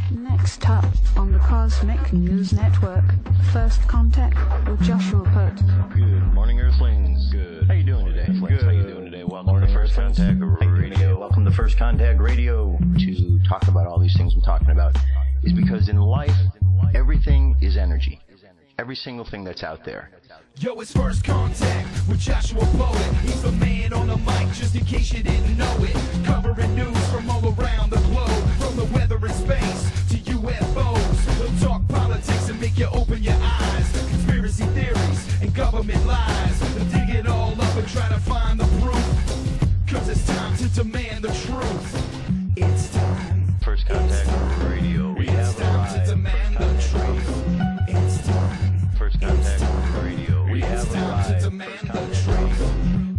Next up on the Cosmic News Network, First Contact with Joshua Pert. Good morning, Earthlings. Good. How you doing today? Good. How you doing today? Welcome to First Contact Radio. Welcome to First Contact Radio. To talk about all these things I'm talking about is because in life, everything is energy. Every single thing that's out there. Yo, it's First Contact with Joshua Poet. He's the man on the mic, just in case you didn't know it. Covering news from all around the globe, from the weather and space to UFOs. He'll talk politics and make you open your eyes. Conspiracy theories and government lies. He'll dig it all up and try to find the proof. Cause it's time to demand the truth. It's time. First Contact Radio. We have time to demand the truth. It's time. First Contact Radio. We have arrived.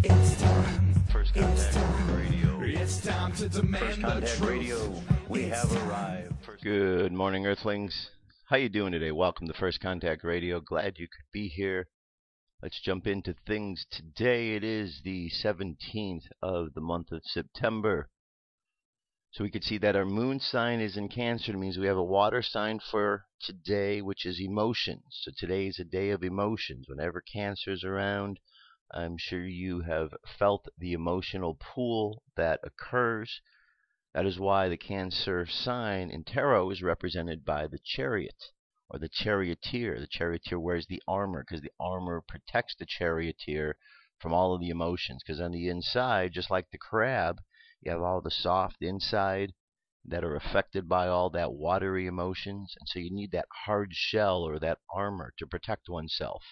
It's time. First Contact Radio. It's time to demand First the Contact truth. Radio. We have arrived. Good morning, Earthlings. How you doing today? Welcome to First Contact Radio. Glad you could be here. Let's jump into things today. It is the 17th of the month of September. So we could see that our moon sign is in Cancer. It means we have a water sign for today, which is emotions. So today is a day of emotions. Whenever Cancer is around, I'm sure you have felt the emotional pool that occurs. That is why the Cancer sign in tarot is represented by the chariot or the charioteer. The charioteer wears the armor because the armor protects the charioteer from all of the emotions. Because on the inside, just like the crab, you have all the soft inside that are affected by all that watery emotions. And so you need that hard shell or that armor to protect oneself.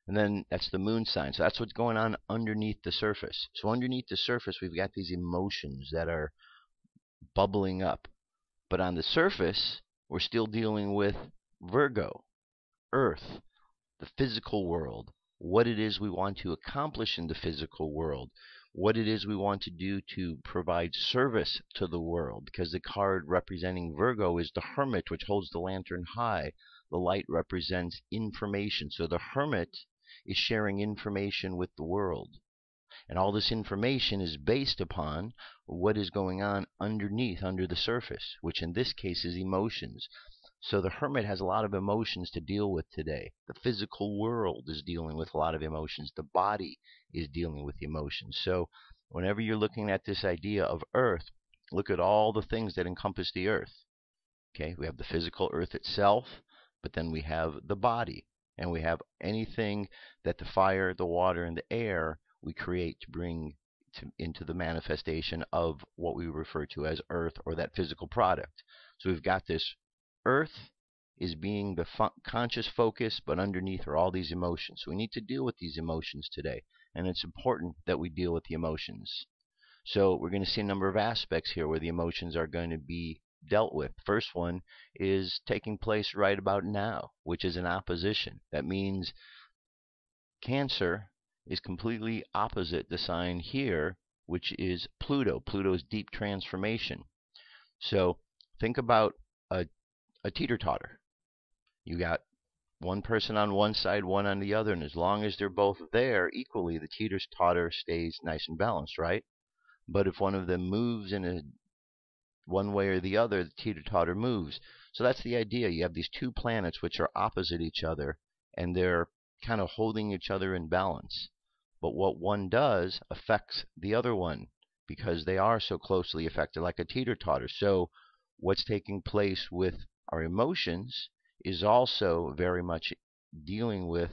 And then that's the moon sign. So that's what's going on underneath the surface. So underneath the surface, we've got these emotions that are bubbling up. But on the surface, we're still dealing with Virgo, Earth, the physical world, what it is we want to accomplish in the physical world, what it is we want to do to provide service to the world, because the card representing Virgo is the Hermit, which holds the lantern high. The light represents information. So the Hermit is sharing information with the world. And all this information is based upon what is going on underneath, under the surface, which in this case is emotions. So the Hermit has a lot of emotions to deal with today. The physical world is dealing with a lot of emotions. The body is dealing with emotions. So whenever you're looking at this idea of Earth, look at all the things that encompass the Earth. Okay, we have the physical Earth itself, but then we have the body, and we have anything that the fire, the water, and the air we create to bring into the manifestation of what we refer to as Earth, or that physical product. So we've got this Earth is being the conscious focus, but underneath are all these emotions. So we need to deal with these emotions today, and it's important that we deal with the emotions. So we're going to see a number of aspects here where the emotions are going to be dealt with. First one is taking place right about now, which is an opposition. That means Cancer is completely opposite the sign here, which is Pluto. Pluto's deep transformation. So think about a teeter-totter. You got one person on one side, one on the other, and as long as they're both there equally, the teeter-totter stays nice and balanced, right? But if one of them moves in one way or the other, the teeter-totter moves. So that's the idea. You have these two planets which are opposite each other, and they're kind of holding each other in balance. But what one does affects the other one because they are so closely affected, like a teeter-totter. So what's taking place with our emotions is also very much dealing with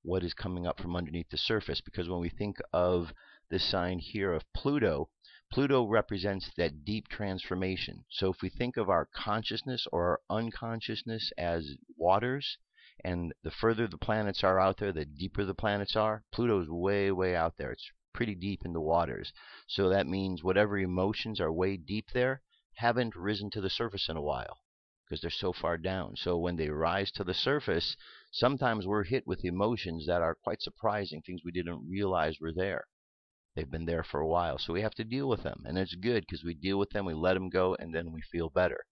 what is coming up from underneath the surface. Because when we think of this sign here of Pluto, Pluto represents that deep transformation. So if we think of our consciousness or our unconsciousness as waters, and the further the planets are out there, the deeper the planets are. Pluto's way, way out there. It's pretty deep in the waters. So that means whatever emotions are way deep there haven't risen to the surface in a while because they're so far down. So when they rise to the surface, sometimes we're hit with emotions that are quite surprising, things we didn't realize were there. They've been there for a while. So we have to deal with them. And it's good because we deal with them, we let them go, and then we feel better.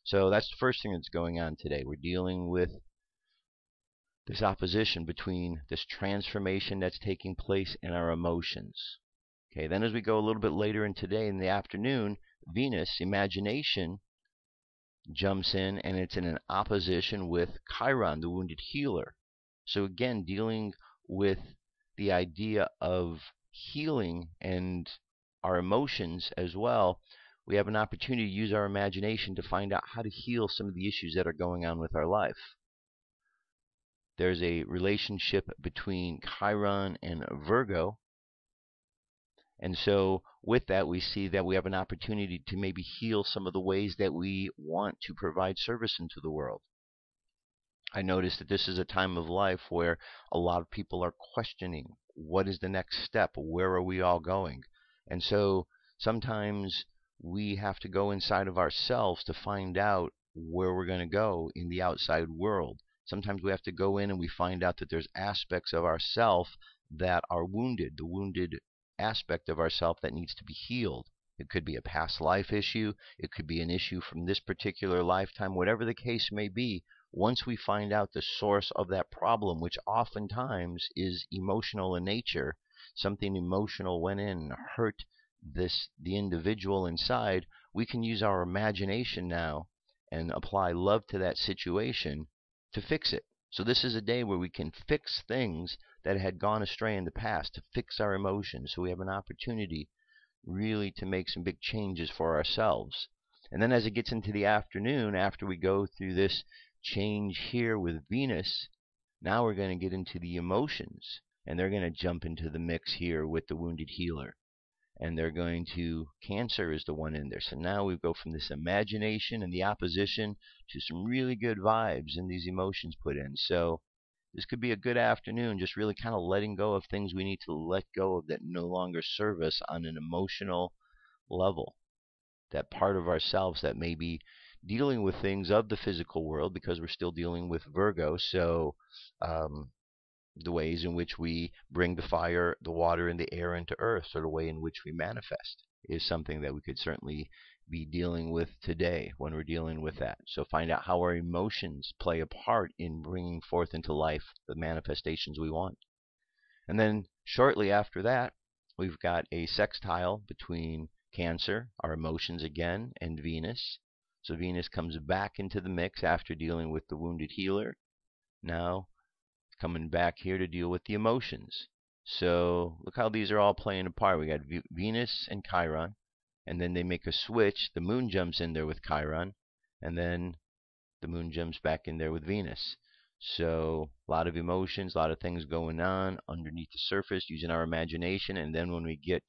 So that's the first thing that's going on today. We're dealing with this opposition between this transformation that's taking place in our emotions. Okay, then as we go a little bit later in today in the afternoon, Venus, imagination, jumps in, and it's in an opposition with Chiron, the wounded healer. So again, dealing with the idea of healing and our emotions as well, we have an opportunity to use our imagination to find out how to heal some of the issues that are going on with our life. There's a relationship between Chiron and Virgo. And so with that, we see that we have an opportunity to maybe heal some of the ways that we want to provide service into the world. I noticed that this is a time of life where a lot of people are questioning, what is the next step? Where are we all going? And so sometimes we have to go inside of ourselves to find out where we're going to go in the outside world. Sometimes we have to go in and we find out that there's aspects of ourself that are wounded, the wounded aspect of ourself that needs to be healed. It could be a past life issue. It could be an issue from this particular lifetime. Whatever the case may be, once we find out the source of that problem, which oftentimes is emotional in nature, something emotional went in and hurt the individual inside, we can use our imagination now and apply love to that situation to fix it. So this is a day where we can fix things that had gone astray in the past, to fix our emotions. So we have an opportunity really to make some big changes for ourselves. And then as it gets into the afternoon, after we go through this change here with Venus, now we're going to get into the emotions, and they're going to jump into the mix here with the wounded healer. And they're going to, Cancer is the one in there. So now we go from this imagination and the opposition to some really good vibes and these emotions put in. So this could be a good afternoon, just really kind of letting go of things we need to let go of that no longer serve us on an emotional level. That part of ourselves that may be dealing with things of the physical world, because we're still dealing with Virgo. So the ways in which we bring the fire, the water, and the air into earth, or the way in which we manifest, is something that we could certainly be dealing with today when we're dealing with that. So find out how our emotions play a part in bringing forth into life the manifestations we want. And then shortly after that, we've got a sextile between Cancer, our emotions again, and Venus. So Venus comes back into the mix after dealing with the wounded healer. Now coming back here to deal with the emotions. So look how these are all playing a part. We got Venus and Chiron, and then they make a switch. The moon jumps in there with Chiron, and then the moon jumps back in there with Venus. So a lot of emotions, a lot of things going on underneath the surface using our imagination. And then when we get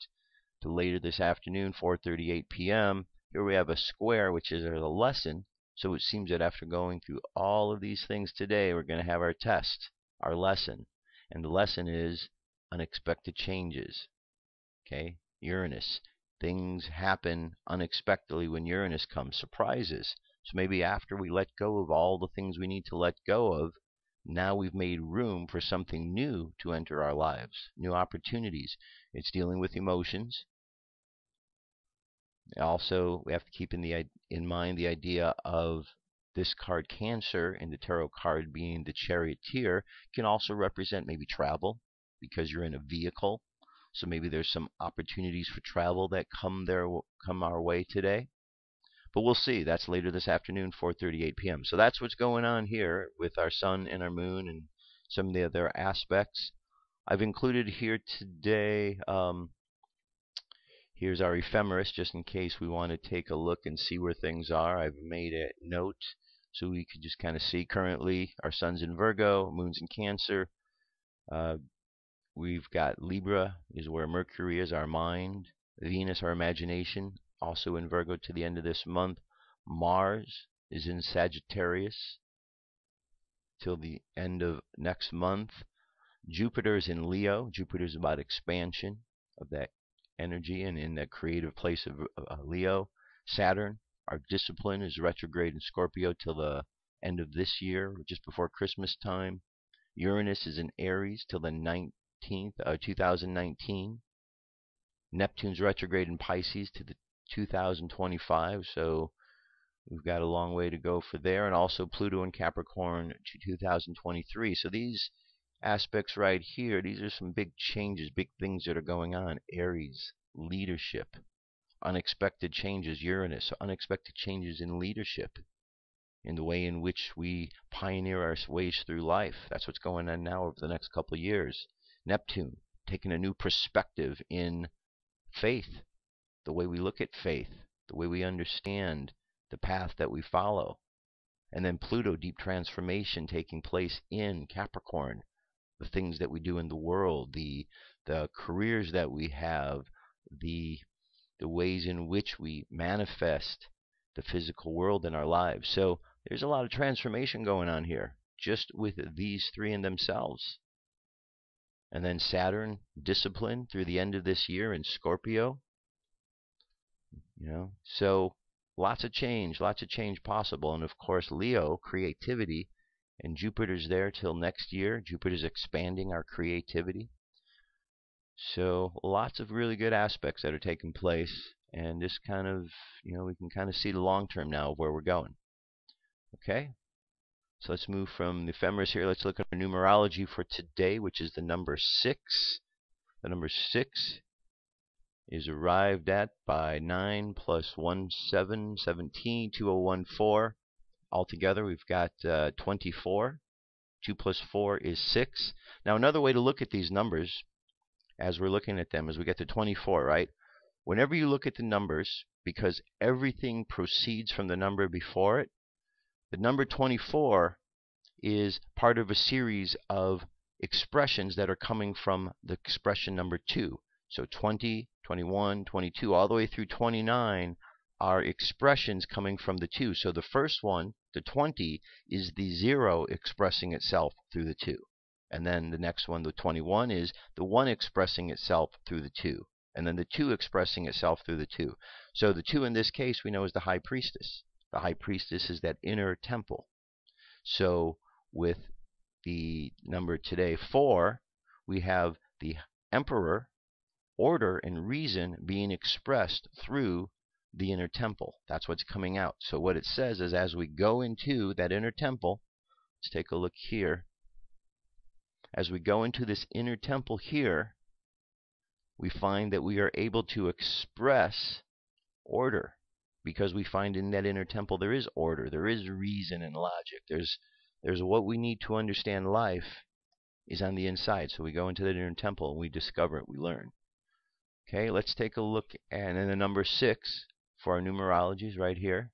to later this afternoon, 4:38 p.m., here we have a square, which is a lesson. So it seems that after going through all of these things today, we're going to have our test, our lesson. And the lesson is unexpected changes. Okay? Uranus. Things happen unexpectedly when Uranus comes. Surprises. So maybe after we let go of all the things we need to let go of, now we've made room for something new to enter our lives. New opportunities. It's dealing with emotions. Also, we have to keep in mind the idea of this card, Cancer, and the tarot card being the Charioteer, can also represent maybe travel, because you're in a vehicle. So maybe there's some opportunities for travel that come our way today. But we'll see. That's later this afternoon, 4:38 p.m. So that's what's going on here with our sun and our moon and some of the other aspects. I've included here today, here's our ephemeris, just in case we want to take a look and see where things are. I've made a note so we can just kind of see currently our sun's in Virgo, moon's in Cancer. We've got Libra is where Mercury is, our mind. Venus, our imagination, also in Virgo to the end of this month. Mars is in Sagittarius till the end of next month. Jupiter is in Leo. Jupiter is about expansion of that energy and in that creative place of Leo. Saturn, our discipline, is retrograde in Scorpio till the end of this year, just before Christmas time. Uranus is in Aries till the 19th, 2019. Neptune's retrograde in Pisces to the 2025, so we've got a long way to go for there. And also Pluto in Capricorn to 2023. So these aspects right here, these are some big changes, big things that are going on. Aries, leadership. Unexpected changes, Uranus, so unexpected changes in leadership. in the way in which we pioneer our ways through life. That's what's going on now over the next couple of years. Neptune, taking a new perspective in faith, the way we look at faith, the way we understand the path that we follow. And then Pluto, deep transformation taking place in Capricorn, the things that we do in the world, the careers that we have, the ways in which we manifest the physical world in our lives. So there's a lot of transformation going on here, just with these three in themselves. And then Saturn, discipline through the end of this year in Scorpio. So lots of change possible. And of course, Leo, creativity, and Jupiter's there till next year. Jupiter's expanding our creativity. So lots of really good aspects that are taking place, and this kind of, we can kind of see the long term now of where we're going. Okay, so let's move from the ephemeris here. Let's look at our numerology for today, which is the number 6. The number 6 is arrived at by 9 plus 1, 7, 17, 2014. Altogether, we've got 24. 2 plus 4 is 6. Now, another way to look at these numbers, as we're looking at them, as we get to 24, right? Whenever you look at the numbers, because everything proceeds from the number before it, the number 24 is part of a series of expressions that are coming from the expression number 2. So 20, 21, 22, all the way through 29 are expressions coming from the 2. So the first one, the 20, is the 0 expressing itself through the 2. And then the next one, the 21, is the 1 expressing itself through the 2. And then the 2 expressing itself through the 2. So the 2 in this case we know is the High Priestess. The High Priestess is that inner temple. So with the number today 4, we have the Emperor, order, and reason being expressed through the inner temple. That's what's coming out. So what it says is, as we go into that inner temple, let's take a look here. As we go into this inner temple here, we find that we are able to express order, because we find in that inner temple there is order, there is reason and logic. There's what we need to understand life is on the inside. So we go into that inner temple and we discover it, we learn. Okay, let's take a look at the number 6 for our numerologies right here.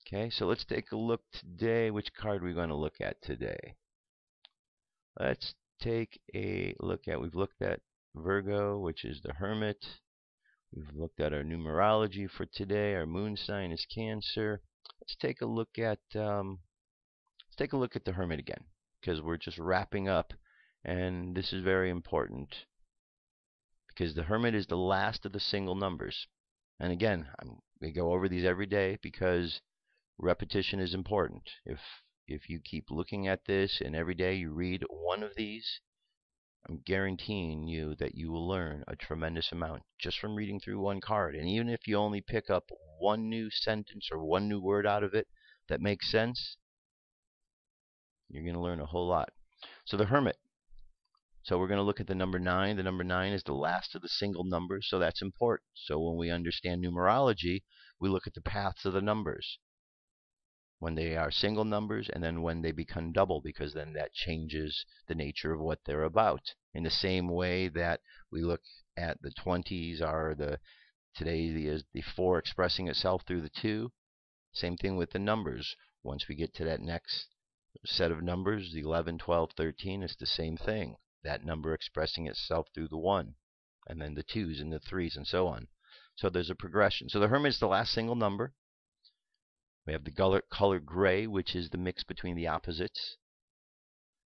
Okay, so let's take a look today. Which card are we going to look at today? Let's take a look at, we've looked at Virgo, which is the Hermit. We've looked at our numerology for today. Our moon sign is Cancer. Let's take a look at the Hermit again, because we're just wrapping up, and this is very important because the Hermit is the last of the single numbers. And again, we go over these every day because repetition is important. If you keep looking at this and every day you read one of these, I'm guaranteeing you that you will learn a tremendous amount just from reading through one card. And even if you only pick up one new sentence or one new word out of it that makes sense, you're going to learn a whole lot. So the Hermit. So we're going to look at the number 9. The number 9 is the last of the single numbers, so that's important. So when we understand numerology, we look at the paths of the numbers, when they are single numbers and then when they become double, because then that changes the nature of what they're about. In the same way that we look at the 20s are today is the 4 expressing itself through the 2. Same thing with the numbers. Once we get to that next set of numbers, the 11, 12, 13, it's the same thing. That number expressing itself through the 1, and then the 2s and the 3s and so on. So there's a progression. So the Hermit is the last single number. We have the color gray, which is the mix between the opposites.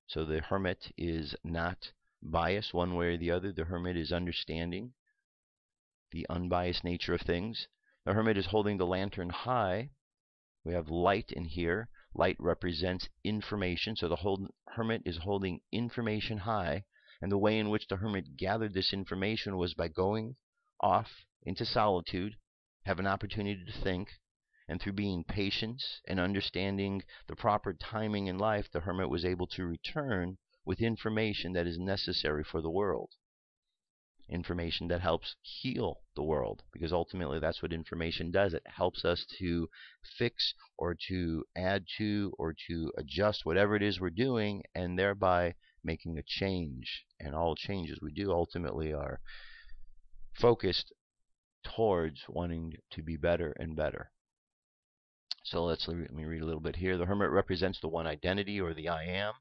So the Hermit is not biased one way or the other. The Hermit is understanding the unbiased nature of things. The Hermit is holding the lantern high. We have light in here. Light represents information. So the whole Hermit is holding information high. And the way in which the Hermit gathered this information was by going off into solitude, have an opportunity to think, and through being patient and understanding the proper timing in life, the Hermit was able to return with information that is necessary for the world. information that helps heal the world, because ultimately that's what information does. It helps us to fix or to add to or to adjust whatever it is we're doing, and thereby making a change. And all changes we do ultimately are focused towards wanting to be better and better. So let me read a little bit here. The hermit represents the one identity, or the I am.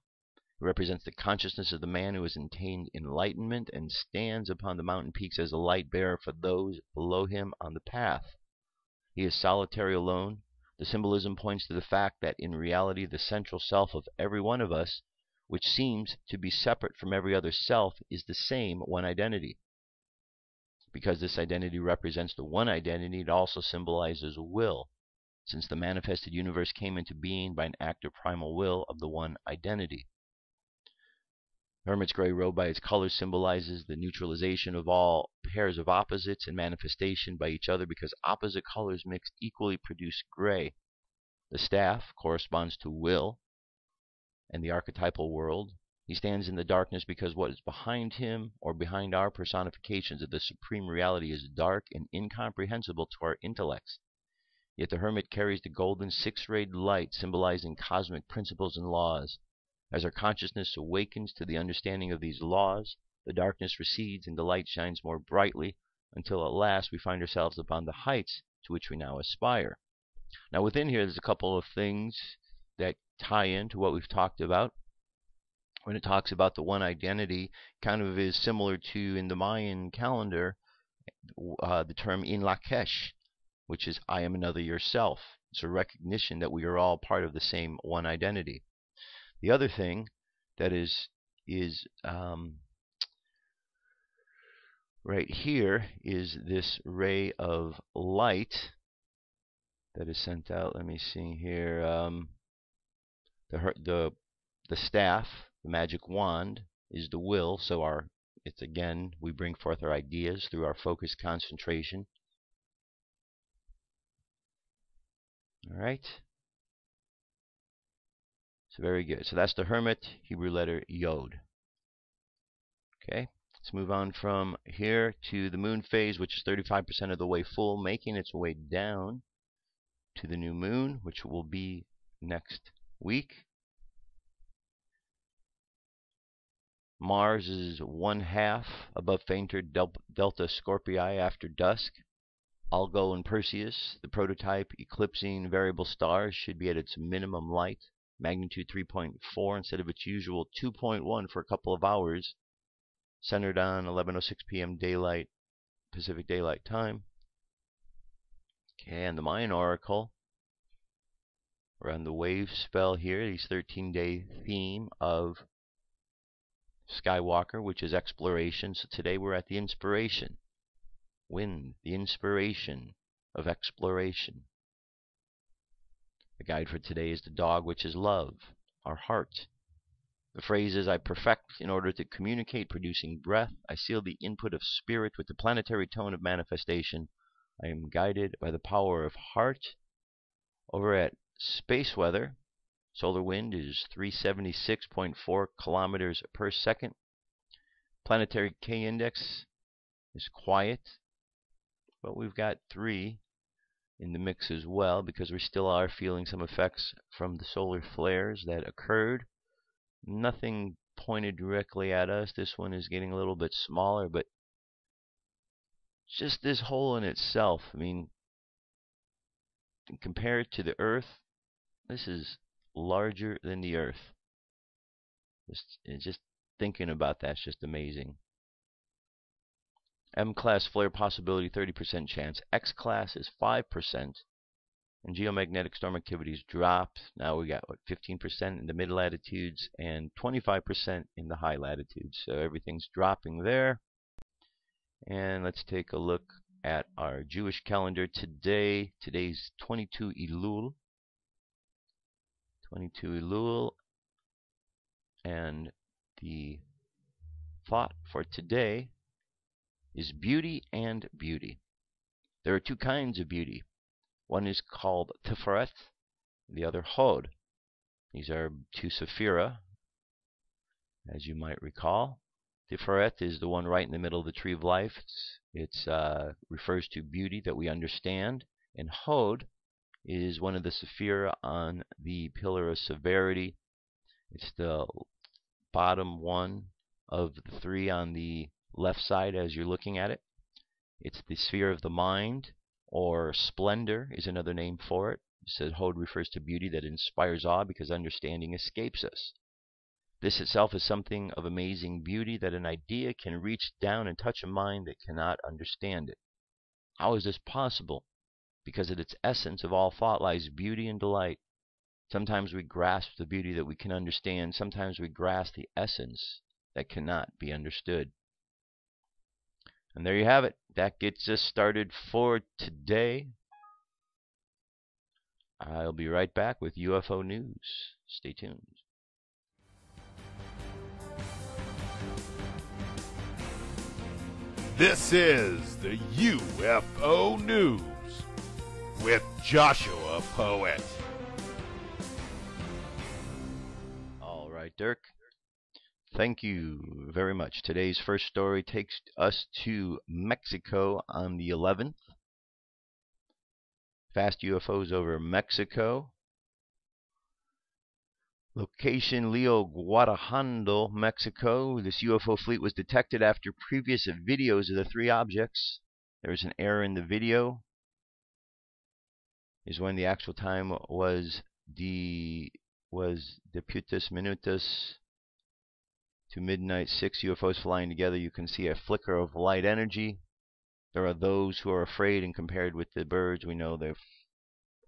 It represents the consciousness of the man who has attained enlightenment and stands upon the mountain peaks as a light bearer for those below him on the path. He is solitary alone. The symbolism points to the fact that in reality the central self of every one of us, which seems to be separate from every other self, is the same one identity. Because this identity represents the one identity, it also symbolizes will, since the manifested universe came into being by an act of primal will of the one identity. Hermit's gray robe by its colors symbolizes the neutralization of all pairs of opposites and manifestation by each other, because opposite colors mixed equally produce gray. The staff corresponds to will and the archetypal world. He stands in the darkness because what is behind him, or behind our personifications of the supreme reality, is dark and incomprehensible to our intellects. Yet the hermit carries the golden six-rayed light, symbolizing cosmic principles and laws. As our consciousness awakens to the understanding of these laws, the darkness recedes and the light shines more brightly, until at last we find ourselves upon the heights to which we now aspire. Now within here, there's a couple of things that tie into what we've talked about. When it talks about the one identity, kind of is similar to, in the Mayan calendar, the term in Lakesh, which is I am another yourself. It's a recognition that we are all part of the same one identity. The other thing that is right here is this ray of light that is sent out. Let me see here. The staff, the magic wand, is the will. So it's again, we bring forth our ideas through our focused concentration. All right. So very good. So that's the hermit, Hebrew letter Yod. Okay. Let's move on from here to the moon phase, which is 35% of the way full, making its way down to the new moon, which will be next week. Mars is 1/2 above fainter Delta Scorpii after dusk. Algol and Perseus, the prototype eclipsing variable stars, should be at its minimum light, magnitude 3.4 instead of its usual 2.1 for a couple of hours, centered on 11:06 p.m. daylight, Pacific Daylight Time. Okay, and the Mayan Oracle, we're on the wave spell here, the 13-day theme of Skywalker, which is exploration. So today we're at the inspiration. Wind, the inspiration of exploration. The guide for today is the dog, which is love, our heart. The phrase is I perfect in order to communicate, producing breath. I seal the input of spirit with the planetary tone of manifestation. I am guided by the power of heart. Over at space weather, solar wind is 376.4 kilometers per second. Planetary K-index is quiet, but we've got 3 in the mix as well, because we still are feeling some effects from the solar flares that occurred. Nothing pointed directly at us. This one is getting a little bit smaller, but just this hole in itself, I mean, compared to the Earth, this is larger than the Earth. Just thinking about that's just amazing. M-class flare possibility 30% chance. X-class is 5%. And geomagnetic storm activities dropped. Now we got 15% in the mid latitudes and 25% in the high latitudes. So everything's dropping there. And let's take a look at our Jewish calendar today. Today's 22 Elul. 22 Elul. And the thought for today is beauty and beauty. There are 2 kinds of beauty. One is called Tiferet, the other Hod. These are 2 Sephira, as you might recall. Tiferet is the one right in the middle of the tree of life. It refers to beauty that we understand. And Hod is one of the sephira on the pillar of severity. It's the bottom one of the three on the left side as you're looking at it. It's the sphere of the mind, or splendor is another name for it. It says Hod refers to beauty that inspires awe because understanding escapes us. This itself is something of amazing beauty that an idea can reach down and touch a mind that cannot understand it. How is this possible? Because at its essence of all thought lies beauty and delight. Sometimes we grasp the beauty that we can understand. Sometimes we grasp the essence that cannot be understood. And there you have it. That gets us started for today. I'll be right back with UFO news. Stay tuned. This is the UFO News with Joshua Poet. All right, Dirk. Thank you very much. Today's first story takes us to Mexico on the 11th. Fast UFOs over Mexico. Location Rio Guadalajara, Mexico. This UFO fleet was detected after previous videos of the three objects. There was an error in the video. Is when the actual time was deputus minutus to midnight. 6 UFOs flying together. You can see a flicker of light energy. There are those who are afraid, and compared with the birds, we know they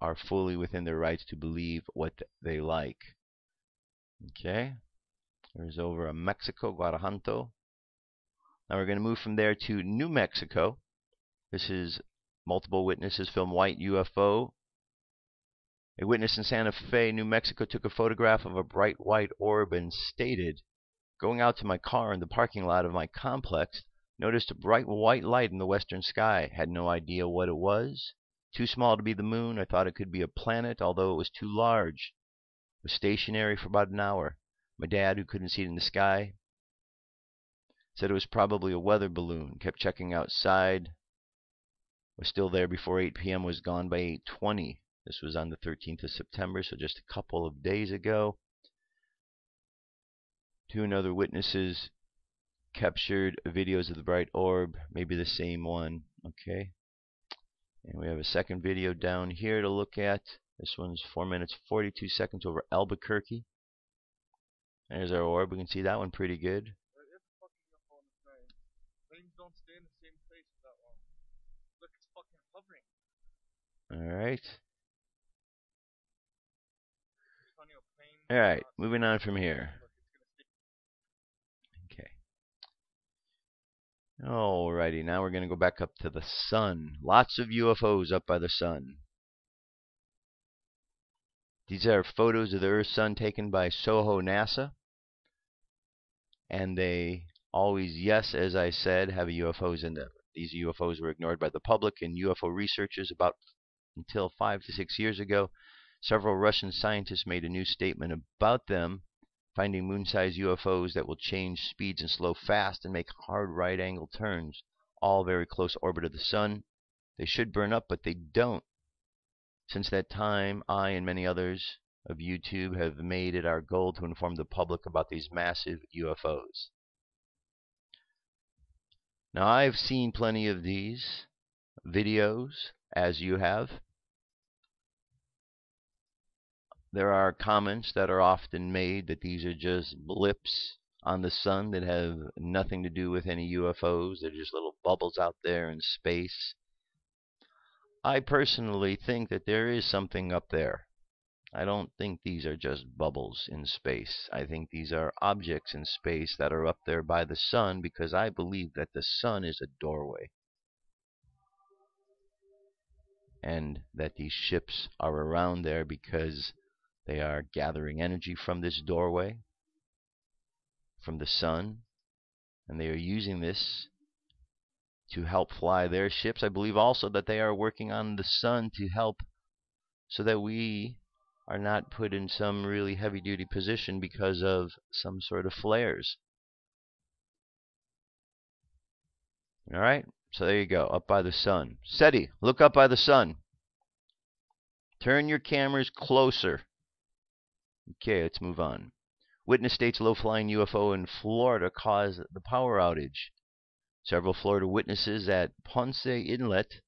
are fully within their rights to believe what they like. Okay, there's over a Mexico, Guadalajara. Now we're going to move from there to New Mexico. This is multiple witnesses film white UFO. A witness in Santa Fe, New Mexico, took a photograph of a bright white orb and stated, "Going out to my car in the parking lot of my complex, noticed a bright white light in the western sky. Had no idea what it was. Too small to be the moon. I thought it could be a planet, although it was too large. Was stationary for about an hour. My dad, who couldn't see it in the sky, said it was probably a weather balloon. Kept checking outside. Was still there before 8 p.m. Was gone by 8:20. This was on the 13th of September, so just a couple of days ago. 2 other witnesses captured videos of the bright orb, maybe the same one. Okay. And we have a second video down here to look at. This one's 4 minutes 42 seconds over Albuquerque. There's our orb. We can see that one pretty good. Planes don't stay in the same place for that long. Look, it's fucking hovering. Alright. Alright, moving on from here. Okay. Alrighty, now we're going to go back up to the sun. Lots of UFOs up by the sun. These are photos of the Earth-Sun taken by SOHO NASA. And they always, yes, as I said, have UFOs in them. These UFOs were ignored by the public and UFO researchers about until 5 to 6 years ago. Several Russian scientists made a new statement about them, finding moon-sized UFOs that will change speeds and slow fast and make hard right-angle turns, all very close orbit of the sun. They should burn up, but they don't. Since that time, I and many others of YouTube have made it our goal to inform the public about these massive UFOs. Now, I've seen plenty of these videos, as you have. There are comments that are often made that these are just blips on the sun that have nothing to do with any UFOs. They're just little bubbles out there in space. I personally think that there is something up there. I don't think these are just bubbles in space. I think these are objects in space that are up there by the sun, because I believe that the sun is a doorway. And that these ships are around there because they are gathering energy from this doorway, from the sun, and they are using this to help fly their ships. I believe also that they are working on the sun to help so that we are not put in some really heavy-duty position because of some sort of flares. All right, so there you go, up by the sun. SETI, look up by the sun. Turn your cameras closer. Okay, let's move on. Witness states low-flying UFO in Florida caused the power outage. Several Florida witnesses at Ponce Inlet,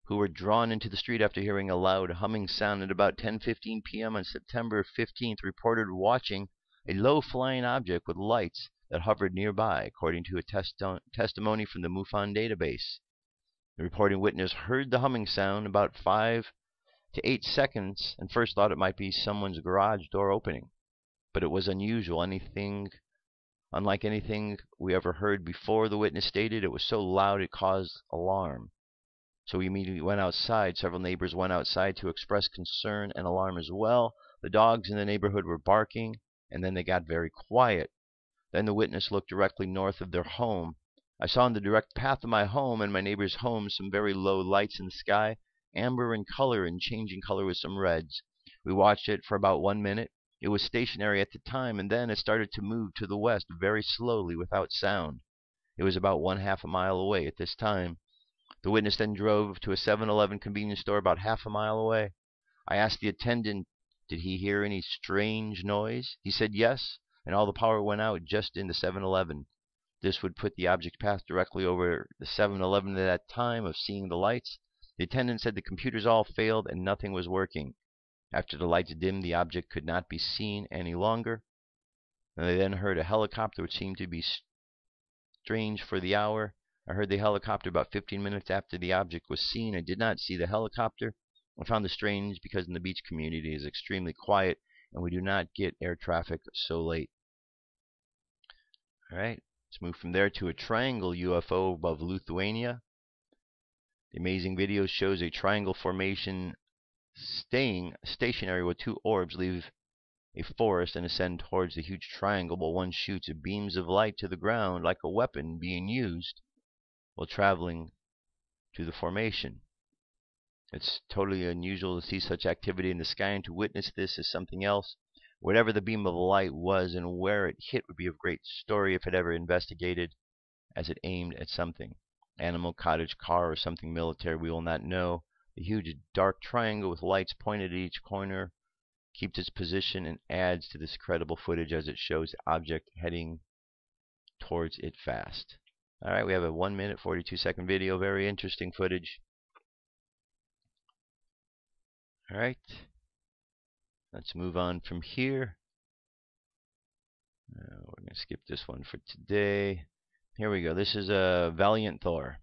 who were drawn into the street after hearing a loud humming sound at about 10:15 p.m. on September 15th, reported watching a low-flying object with lights that hovered nearby, according to a testimony from the MUFON database. The reporting witness heard the humming sound about 5 to 8 seconds and first thought it might be someone's garage door opening. But it was unusual, unlike anything we ever heard before. The witness stated it was so loud it caused alarm. So we immediately went outside. Several neighbors went outside to express concern and alarm as well. The dogs in the neighborhood were barking, and then they got very quiet. Then the witness looked directly north of their home. I saw in the direct path of my home and my neighbor's home some very low lights in the sky, amber in color and changing color with some reds. We watched it for about 1 minute. It was stationary at the time, and then it started to move to the west very slowly without sound. It was about 1/2 a mile away at this time. The witness then drove to a 7-Eleven convenience store about 1/2 a mile away. I asked the attendant, did he hear any strange noise? He said yes, and all the power went out just in the 7-Eleven. This would put the object path directly over the 7-Eleven at that time of seeing the lights. The attendant said the computers all failed and nothing was working. After the lights dimmed, the object could not be seen any longer. And they then heard a helicopter, which seemed to be strange for the hour. I heard the helicopter about 15 minutes after the object was seen. I did not see the helicopter. I found this strange because in the beach community it is extremely quiet and we do not get air traffic so late. All right, let's move from there to a triangle UFO above Lithuania. The amazing video shows a triangle formation staying stationary with two orbs leave a forest and ascend towards the huge triangle, while one shoots beams of light to the ground like a weapon being used while traveling to the formation. It's totally unusual to see such activity in the sky, and to witness this is something else. Whatever the beam of light was and where it hit would be a great story if it ever investigated, as it aimed at something. Animal, cottage, car, or something military, we will not know. The huge dark triangle with lights pointed at each corner keeps its position and adds to this credible footage as it shows the object heading towards it fast. Alright, we have a 1-minute 42-second video. Very interesting footage. Alright, let's move on from here. We're going to skip this one for today. Here we go. This is a Valiant Thor.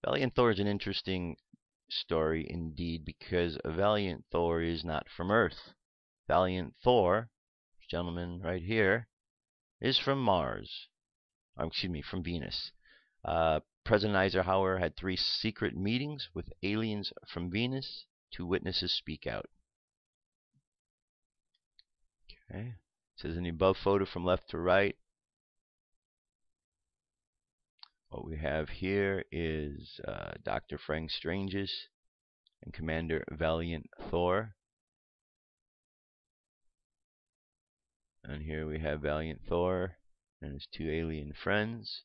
Valiant Thor is an interesting story indeed, because a Valiant Thor is not from Earth. Valiant Thor, this gentleman right here, is from Mars. Excuse me, from Venus. President Eisenhower had 3 secret meetings with aliens from Venus. 2 witnesses speak out. Okay. It says in the above photo from left to right. What we have here is Dr. Frank Stranges and Commander Valiant Thor. And here we have Valiant Thor and his 2 alien friends.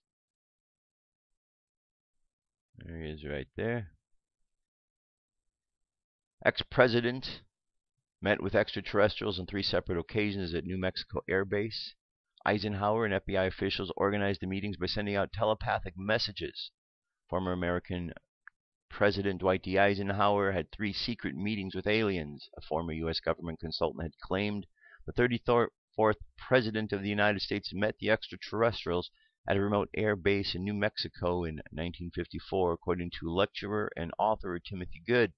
There he is right there. Ex-president met with extraterrestrials on 3 separate occasions at New Mexico Air Base. Eisenhower and FBI officials organized the meetings by sending out telepathic messages. Former American President Dwight D. Eisenhower had 3 secret meetings with aliens. A former U.S. government consultant had claimed the 34th President of the United States met the extraterrestrials at a remote air base in New Mexico in 1954, according to lecturer and author Timothy Good.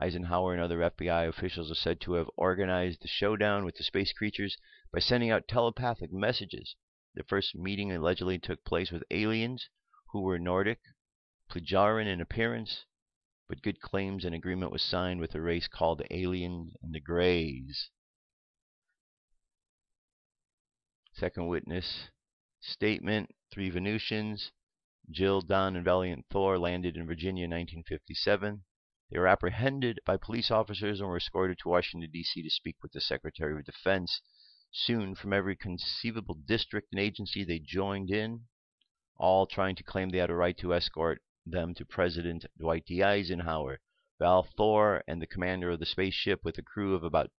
Eisenhower and other FBI officials are said to have organized the showdown with the space creatures by sending out telepathic messages. The first meeting allegedly took place with aliens who were Nordic, Plejaran in appearance, but Good claims an agreement was signed with a race called the Aliens and the Greys. Second witness statement: 3 Venusians, Jill, Don, and Valiant Thor, landed in Virginia in 1957. They were apprehended by police officers and were escorted to Washington, D.C. to speak with the Secretary of Defense. Soon, from every conceivable district and agency they joined in. all trying to claim they had a right to escort them to President Dwight D. Eisenhower. Val Thor and the commander of the spaceship with a crew of about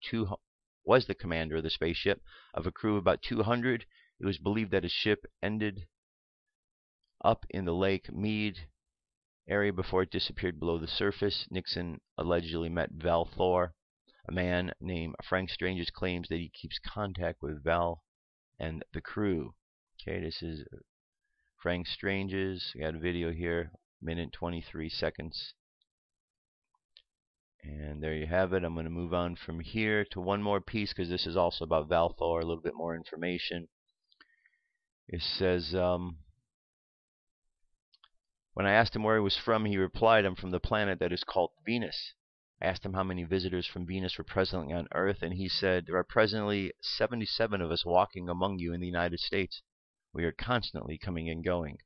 was the commander of the spaceship of a crew of about 200. It was believed that his ship ended up in the Lake Mead area before it disappeared below the surface. Nixon allegedly met Val Thor. A man named Frank Stranges claims that he keeps contact with Val and the crew. Okay, this is Frank Stranges. We got a video here, minute 23 seconds. And there you have it. I'm going to move on from here to one more piece because this is also about Val Thor, a little bit more information. It says, when I asked him where he was from, he replied, I'm from the planet that is called Venus. I asked him how many visitors from Venus were presently on Earth, and he said, there are presently 77 of us walking among you in the United States. We are constantly coming and going.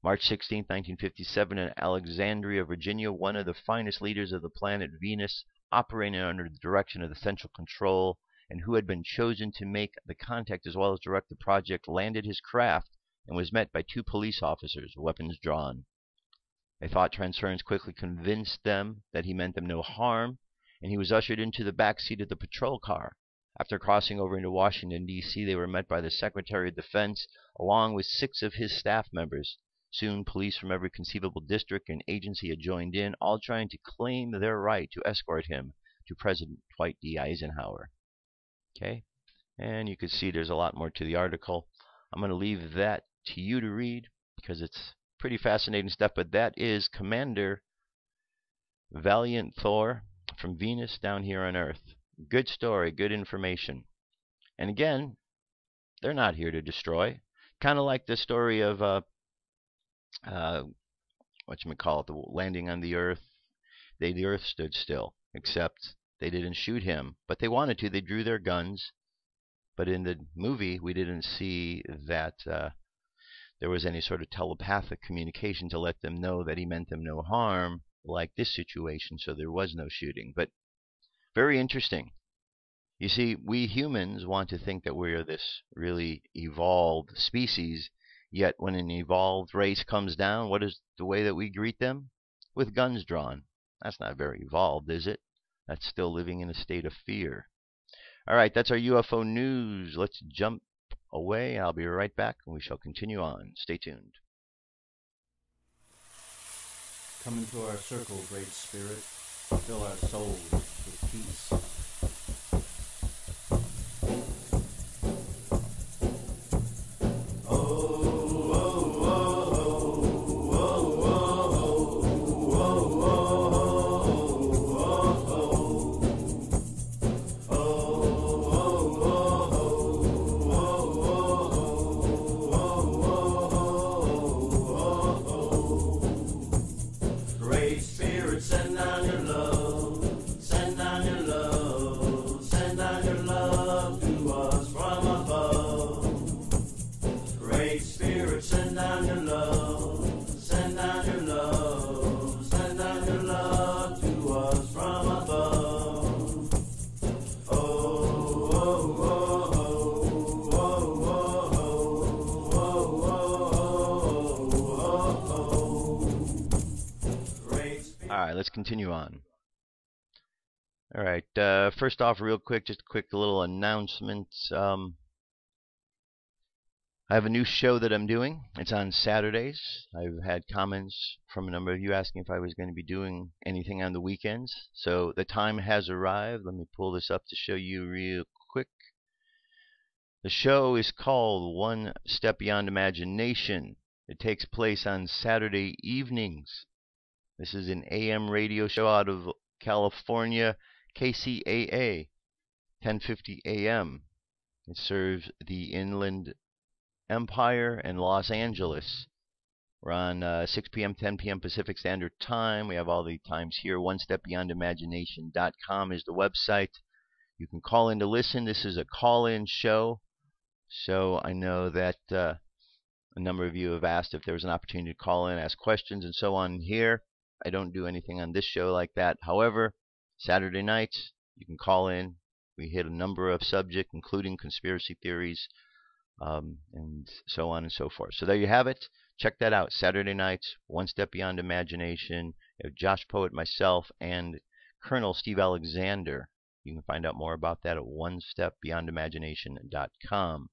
March 16, 1957, in Alexandria, Virginia, one of the finest leaders of the planet Venus, operating under the direction of the Central Control, and who had been chosen to make the contact as well as direct the project, landed his craft and was met by 2 police officers, weapons drawn. A thought transference quickly convinced them that he meant them no harm, and he was ushered into the back seat of the patrol car. After crossing over into Washington, D.C., they were met by the Secretary of Defense, along with 6 of his staff members. Soon, police from every conceivable district and agency had joined in, all trying to claim their right to escort him to President Dwight D. Eisenhower. Okay, and you can see there's a lot more to the article. I'm going to leave that to you to read because it's pretty fascinating stuff, but that is Commander Valiant Thor from Venus down here on Earth. Good story, good information. And again, they're not here to destroy. Kind of like the story of whatchamacallit, the landing on the Earth. The Earth stood still, except they didn't shoot him, but they wanted to. They drew their guns. But in the movie, we didn't see that there was any sort of telepathic communication to let them know that he meant them no harm, like this situation, so there was no shooting. But very interesting. You see, we humans want to think that we're this really evolved species, yet when an evolved race comes down, what is the way that we greet them? With guns drawn. That's not very evolved, is it? That's still living in a state of fear. All right, that's our UFO news. Let's jump away. I'll be right back, and we shall continue on. Stay tuned. Come into our circle, Great Spirit. Fill our souls with peace. Let's continue on. All right. First off, real quick, just a quick little announcement. I have a new show that I'm doing. It's on Saturdays. I've had comments from a number of you asking if I was going to be doing anything on the weekends. So the time has arrived. Let me pull this up to show you real quick. The show is called One Step Beyond Imagination. It takes place on Saturday evenings. This is an AM radio show out of California, KCAA, 1050 AM. It serves the Inland Empire and Los Angeles. We're on 6 p.m., 10 p.m. Pacific Standard Time. We have all the times here. OneStepBeyondImagination.com is the website. You can call in to listen. This is a call-in show. So I know that a number of you have asked if there was an opportunity to call in, ask questions, and so on here. I don't do anything on this show like that. However, Saturday nights, you can call in. We hit a number of subjects, including conspiracy theories, and so on and so forth. So there you have it. Check that out. Saturday nights, One Step Beyond Imagination. You have Josh Poet, myself, and Colonel Steve Alexander. You can find out more about that at onestepbeyondimagination.com.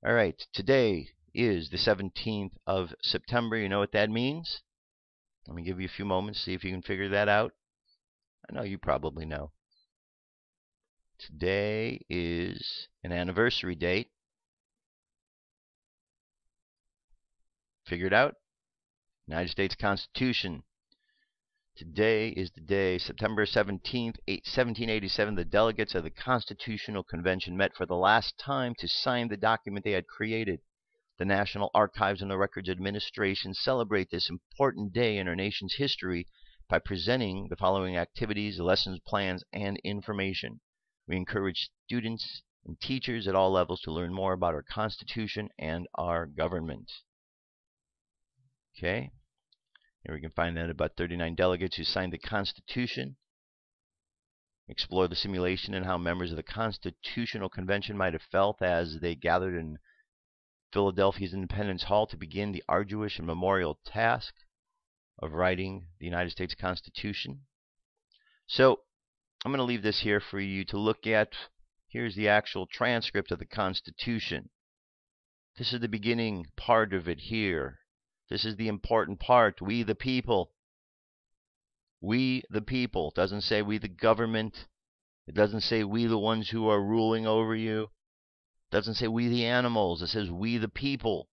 All right, today is the 17th of September. You know what that means? Let me give you a few moments, see if you can figure that out. I know you probably know. Today is an anniversary date. Figure it out? United States Constitution. Today is the day, September 17th, 1787, the delegates of the Constitutional Convention met for the last time to sign the document they had created. The National Archives and the Records Administration celebrate this important day in our nation's history by presenting the following activities, lessons, plans, and information. We encourage students and teachers at all levels to learn more about our Constitution and our government. Okay, here we can find out about 39 delegates who signed the Constitution. Explore the simulation and how members of the Constitutional Convention might have felt as they gathered in Philadelphia's Independence Hall to begin the arduous and memorial task of writing the United States Constitution. So, I'm going to leave this here for you to look at. Here's the actual transcript of the Constitution. This is the beginning part of it here. This is the important part. We the people. We the people. It doesn't say we the government. It doesn't say we the ones who are ruling over you. It doesn't say we the animals. It says we the people.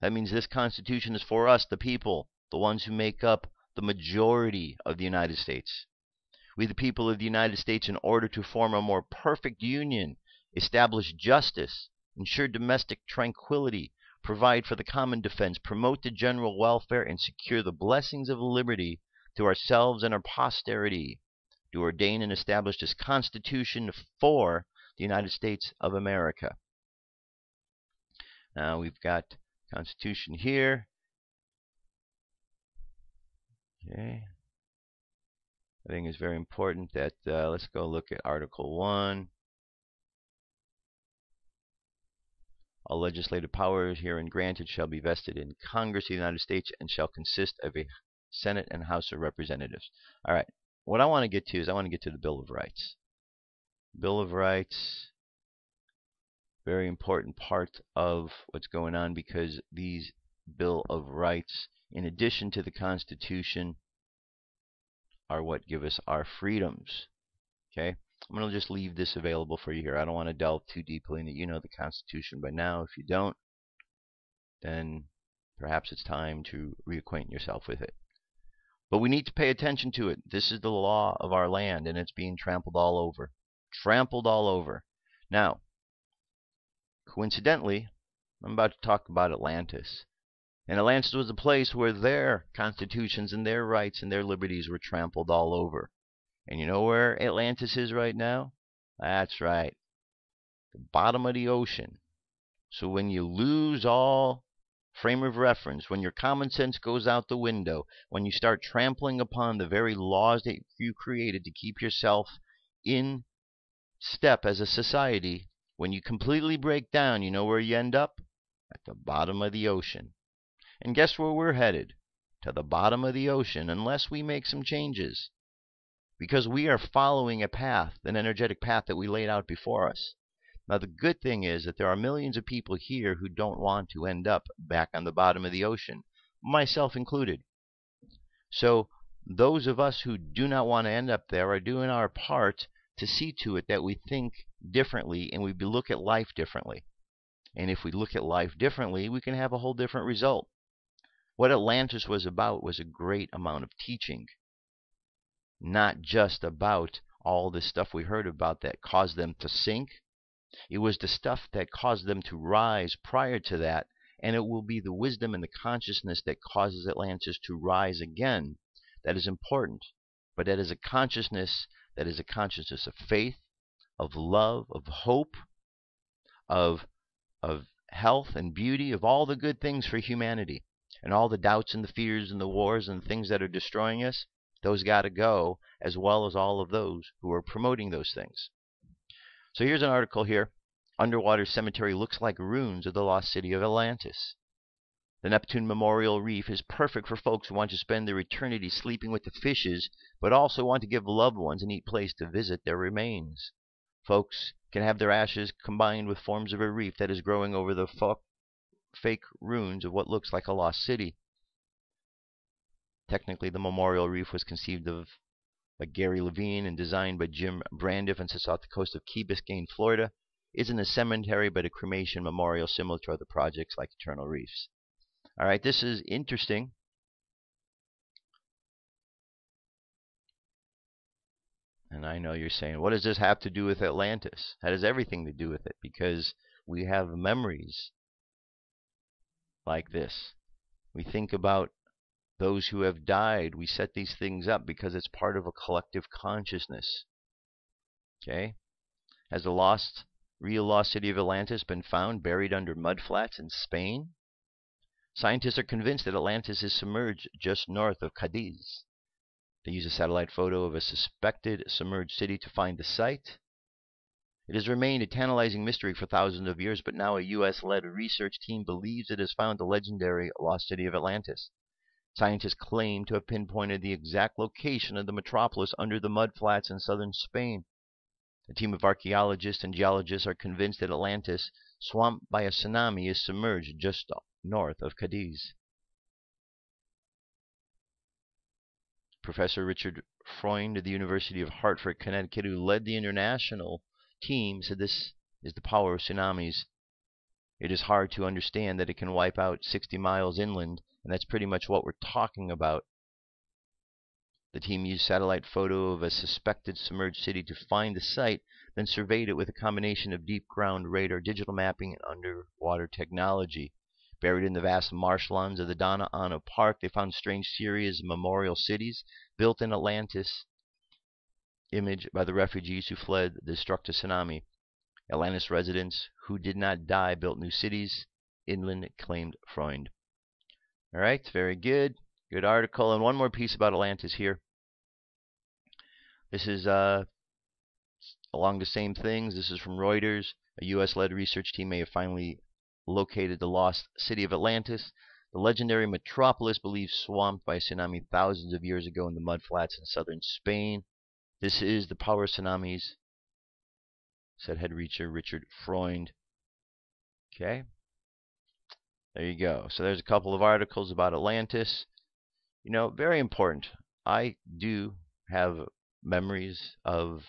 That means this Constitution is for us, the people, the ones who make up the majority of the United States. We the people of the United States, in order to form a more perfect union, establish justice, ensure domestic tranquility, provide for the common defense, promote the general welfare, and secure the blessings of liberty to ourselves and our posterity, do ordain and establish this Constitution for the United States of America. Now we've got Constitution here. Okay. I think it's very important that let's go look at Article 1. All legislative powers herein granted shall be vested in Congress of the United States and shall consist of a Senate and House of Representatives. All right. What I want to get to is I want to get to the Bill of Rights. Bill of Rights, very important part of what's going on, because these Bill of Rights, in addition to the Constitution, are what give us our freedoms. Okay? I'm going to just leave this available for you here. I don't want to delve too deeply into, you know, the Constitution by now. If you don't, then perhaps it's time to reacquaint yourself with it. But we need to pay attention to it. This is the law of our land, and it's being trampled all over. Trampled all over. Now, coincidentally, I'm about to talk about Atlantis. And Atlantis was a place where their constitutions and their rights and their liberties were trampled all over. And you know where Atlantis is right now? That's right. The bottom of the ocean. So when you lose all frame of reference, when your common sense goes out the window, when you start trampling upon the very laws that you created to keep yourself in step as a society, when you completely break down, you know where you end up? At the bottom of the ocean. And guess where we're headed? To the bottom of the ocean, unless we make some changes. Because we are following a path, an energetic path that we laid out before us. Now, the good thing is that there are millions of people here who don't want to end up back on the bottom of the ocean, myself included. So, those of us who do not want to end up there are doing our part to see to it that we think differently and we look at life differently. And if we look at life differently, we can have a whole different result. What Atlantis was about was a great amount of teaching. Not just about all the stuff we heard about that caused them to sink. It was the stuff that caused them to rise prior to that, and it will be the wisdom and the consciousness that causes Atlantis to rise again that is important. But that is a consciousness of faith, of love, of hope, of health and beauty, of all the good things for humanity. And all the doubts and the fears and the wars and the things that are destroying us, those got to go, as well as all of those who are promoting those things. So here's an article here. underwater cemetery looks like ruins of the lost city of Atlantis. The Neptune Memorial Reef is perfect for folks who want to spend their eternity sleeping with the fishes, but also want to give loved ones a neat place to visit their remains. Folks can have their ashes combined with forms of a reef that is growing over the fake ruins of what looks like a lost city. Technically, the Memorial Reef was conceived of by Gary Levine and designed by Jim Brandiff and sits off the coast of Key Biscayne, Florida. Isn't a cemetery but a cremation memorial similar to other projects like Eternal Reefs. All right, this is interesting. And I know you're saying, what does this have to do with Atlantis? That has everything to do with it, because we have memories like this. We think about those who have died. We set these things up because it's part of a collective consciousness. Okay? Has the real lost city of Atlantis been found buried under mudflats in Spain? Scientists are convinced that Atlantis is submerged just north of Cadiz. They use a satellite photo of a suspected submerged city to find the site. It has remained a tantalizing mystery for thousands of years, but now a U.S.-led research team believes it has found the legendary lost city of Atlantis. Scientists claim to have pinpointed the exact location of the metropolis under the mudflats in southern Spain. A team of archaeologists and geologists are convinced that Atlantis, swamped by a tsunami, is submerged just north of Cadiz. Professor Richard Freund of the University of Hartford, Connecticut, who led the international team, said this is the power of tsunamis. It is hard to understand that it can wipe out 60 miles inland, and that's pretty much what we're talking about. The team used satellite photo of a suspected submerged city to find the site, then surveyed it with a combination of deep ground radar, digital mapping, and underwater technology. Buried in the vast marshlands of the Donna Ana Park, they found a strange series of memorial cities built in Atlantis, imaged by the refugees who fled the destructive tsunami. Atlantis residents who did not die built new cities inland, claimed Freund. All right, very good. Good article. And one more piece about Atlantis here. This is along the same things. This is from Reuters. A U.S.-led research team may have finally located the lost city of Atlantis, the legendary metropolis believed swamped by a tsunami thousands of years ago in the mudflats in southern Spain. This is the power of tsunamis, said head researcher Richard Freund. Okay. There you go. So there's a couple of articles about Atlantis. You know, very important. I do have memories of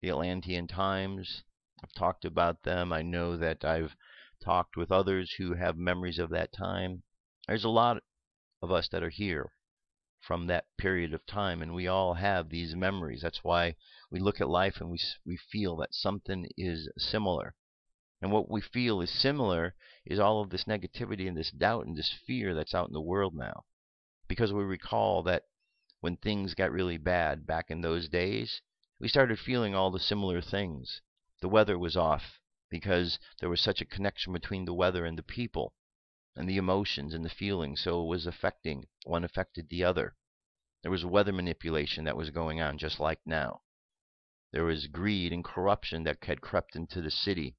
the Atlantean times. I've talked about them. I know that I've talked with others who have memories of that time. There's a lot of us that are here from that period of time, and we all have these memories. That's why we look at life and we feel that something is similar. And what we feel is similar is all of this negativity and this doubt and this fear that's out in the world now. Because we recall that when things got really bad back in those days, we started feeling all the similar things. The weather was off because there was such a connection between the weather and the people and the emotions and the feelings, so it was affecting. One affected the other. There was weather manipulation that was going on just like now. There was greed and corruption that had crept into the city.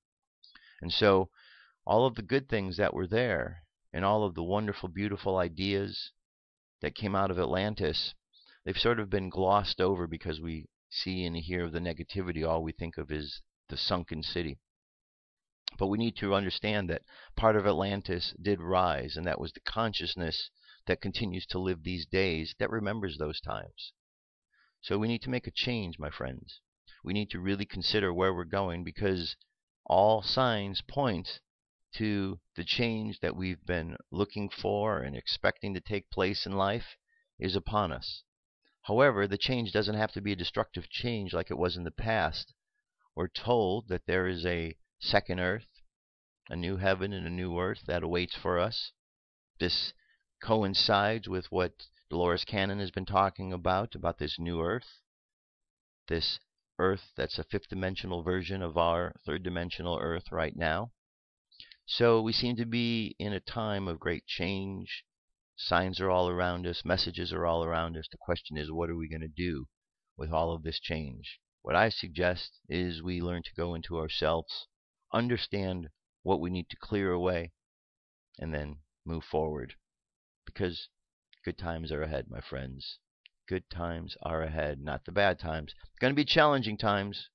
And so all of the good things that were there and all of the wonderful, beautiful ideas that came out of Atlantis, they've sort of been glossed over because we see and hear of the negativity. All we think of is the sunken city. But we need to understand that part of Atlantis did rise, and that was the consciousness that continues to live these days that remembers those times. So we need to make a change, my friends. We need to really consider where we're going, because all signs point to the change that we've been looking for and expecting to take place in life is upon us. However, the change doesn't have to be a destructive change like it was in the past. We're told that there is a second earth, a new heaven and a new earth that awaits for us. This coincides with what Dolores Cannon has been talking about this new earth. This earth that's a fifth dimensional version of our third dimensional earth right now. So we seem to be in a time of great change. Signs are all around us. Messages are all around us. The question is, what are we going to do with all of this change? What I suggest is we learn to go into ourselves. understand what we need to clear away, and then move forward. Because good times are ahead, my friends. Good times are ahead, not the bad times. It's going to be challenging times.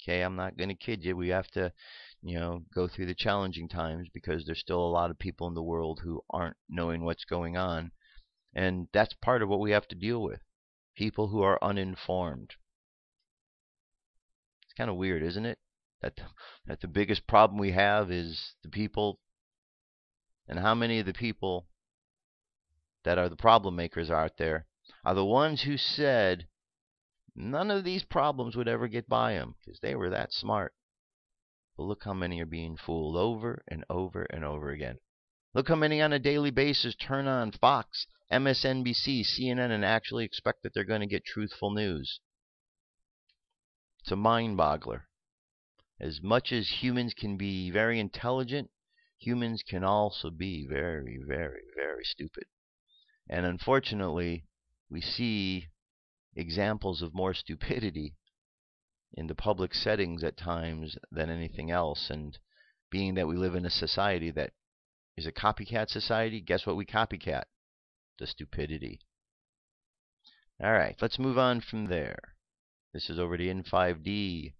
Okay, I'm not going to kid you. We have to, go through the challenging times because there's still a lot of people in the world who aren't knowing what's going on. And that's part of what we have to deal with. People who are uninformed. It's kind of weird, isn't it? That the biggest problem we have is the people. And how many of the people that are the problem makers out there are the ones who said none of these problems would ever get by them because they were that smart. But look how many are being fooled over and over and over again. Look how many on a daily basis turn on Fox, MSNBC, CNN, and actually expect that they're going to get truthful news. It's a mind-boggler. As much as humans can be very intelligent, humans can also be very, very, very stupid. And unfortunately, we see examples of more stupidity in the public settings at times than anything else. And being that we live in a society that is a copycat society, guess what we copycat? The stupidity. All right, let's move on from there. This is over to N5D.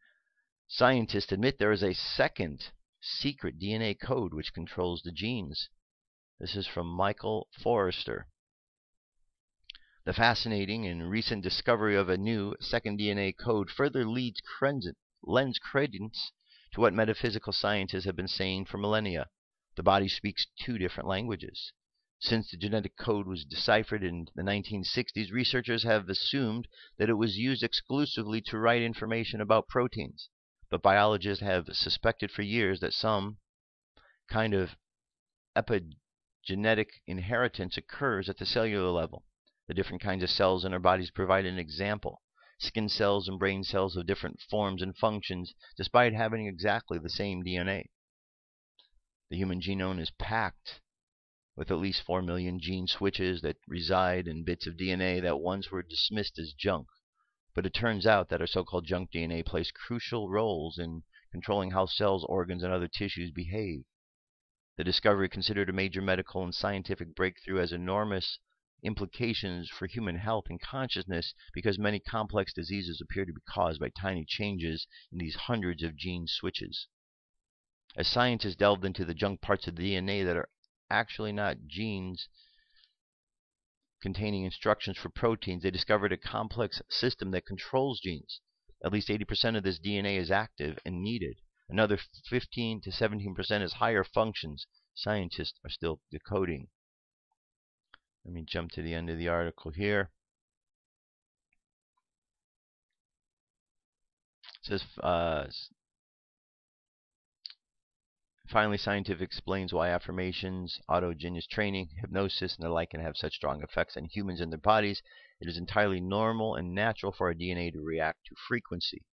Scientists admit there is a second secret DNA code which controls the genes. This is from Michael Forrester. The fascinating and recent discovery of a new second DNA code further lends credence to what metaphysical scientists have been saying for millennia. The body speaks two different languages. Since the genetic code was deciphered in the 1960s, researchers have assumed that it was used exclusively to write information about proteins. But biologists have suspected for years that some kind of epigenetic inheritance occurs at the cellular level. The different kinds of cells in our bodies provide an example. Skin cells and brain cells have different forms and functions, despite having exactly the same DNA. The human genome is packed with at least 4 million gene switches that reside in bits of DNA that once were dismissed as junk. But it turns out that our so-called junk DNA plays crucial roles in controlling how cells, organs, and other tissues behave. The discovery, considered a major medical and scientific breakthrough, has enormous implications for human health and consciousness because many complex diseases appear to be caused by tiny changes in these hundreds of gene switches. As scientists delved into the junk parts of the DNA that are actually not genes containing instructions for proteins, they discovered a complex system that controls genes. At least 80% of this DNA is active and needed. Another 15 to 17% is higher functions. Scientists are still decoding. Let me jump to the end of the article here. It says, finally, scientific explains why affirmations, autogenous training, hypnosis, and the like can have such strong effects on humans and their bodies. It is entirely normal and natural for our DNA to react to frequency.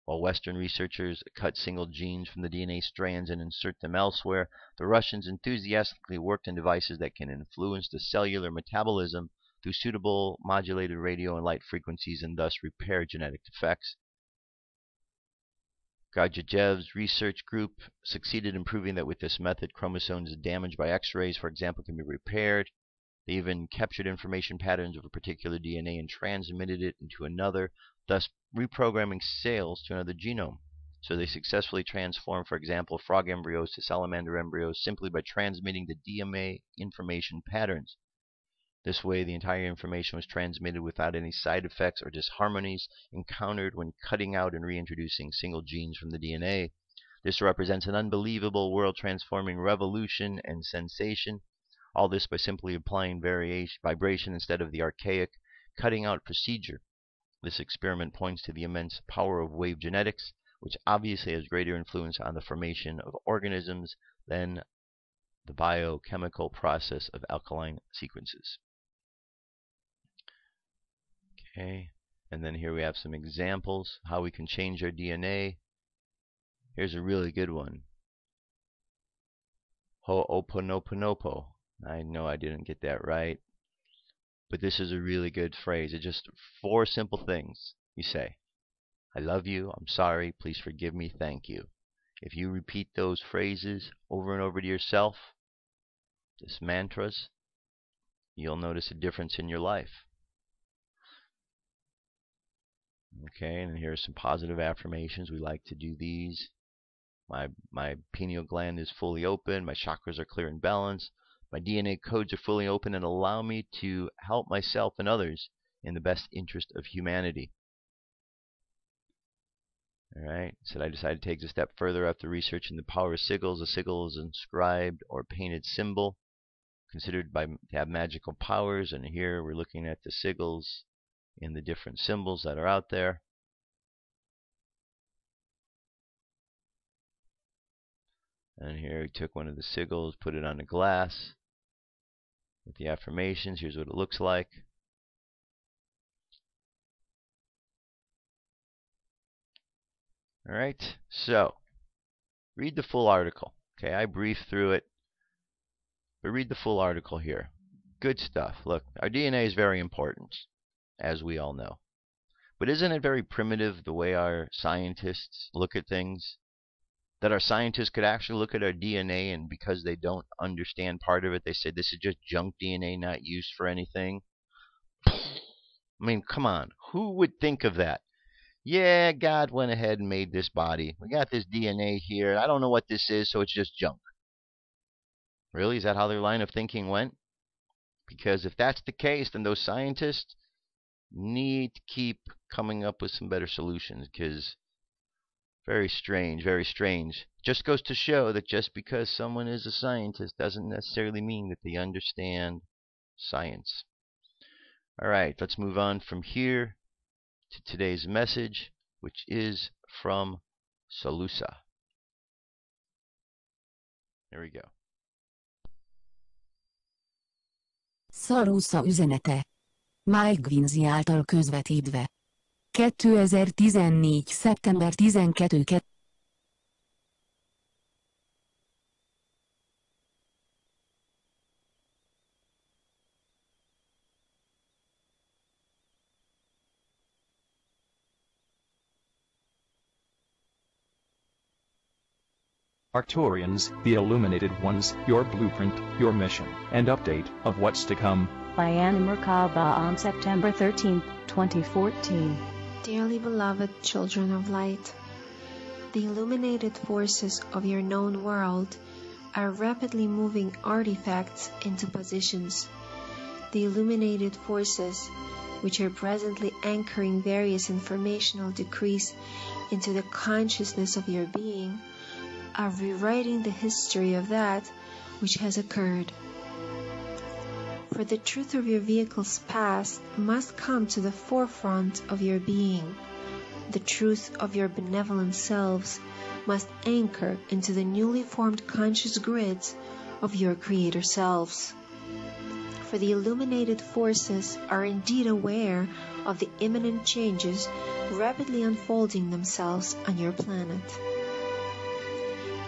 While Western researchers cut single genes from the DNA strands and insert them elsewhere, the Russians enthusiastically worked on devices that can influence the cellular metabolism through suitable modulated radio and light frequencies and thus repair genetic defects. Gajajev's research group succeeded in proving that with this method, chromosomes damaged by X-rays, for example, can be repaired. They even captured information patterns of a particular DNA and transmitted it into another, thus reprogramming cells to another genome. So they successfully transformed, for example, frog embryos to salamander embryos simply by transmitting the DNA information patterns. This way, the entire information was transmitted without any side effects or disharmonies encountered when cutting out and reintroducing single genes from the DNA. This represents an unbelievable world-transforming revolution and sensation. All this by simply applying vibration instead of the archaic cutting out procedure. This experiment points to the immense power of wave genetics, which obviously has greater influence on the formation of organisms than the biochemical process of alkaline sequences. Okay, and then here we have some examples how we can change our DNA. Here's a really good one. Ho'oponoponopo. I know I didn't get that right, but this is a really good phrase. It's just 4 simple things. You say, I love you, I'm sorry, please forgive me, thank you. If you repeat those phrases over and over to yourself, this mantras, you'll notice a difference in your life. Okay, and here are some positive affirmations. We like to do these. My pineal gland is fully open. My chakras are clear and balanced. My DNA codes are fully open and allow me to help myself and others in the best interest of humanity. Alright, so I decided to take a step further after researching the power of sigils. A sigil is an inscribed or painted symbol considered to have magical powers, and here we're looking at the sigils in the different symbols that are out there. And here we took one of the sigils, put it on the glass with the affirmations. Here's what it looks like. Alright, so read the full article. Okay, I briefed through it, but read the full article here. Good stuff. Look, our DNA is very important, as we all know. But isn't it very primitive the way our scientists look at things? That our scientists could actually look at our DNA, and because they don't understand part of it, they say this is just junk DNA, not used for anything. I mean, come on. Who would think of that? Yeah, God went ahead and made this body. We got this DNA here. I don't know what this is, so it's just junk. Really? Is that how their line of thinking went? Because if that's the case, then those scientists need to keep coming up with some better solutions, because very strange, very strange. Just goes to show that just because someone is a scientist doesn't necessarily mean that they understand science. Alright, let's move on from here to today's message, which is from Salusa. Here we go. Salusa üzenete. Mike Vinzi által közvetítve. 2014. szeptember 12. Arcturians, the illuminated ones, your blueprint, your mission, and update of what's to come. Mayan Oracle on September 13, 2014. Dearly beloved children of light, the illuminated forces of your known world are rapidly moving artifacts into positions. The illuminated forces, which are presently anchoring various informational decrees into the consciousness of your being, are rewriting the history of that which has occurred. For the truth of your vehicle's past must come to the forefront of your being. The truth of your benevolent selves must anchor into the newly formed conscious grids of your creator selves. For the illuminated forces are indeed aware of the imminent changes rapidly unfolding themselves on your planet.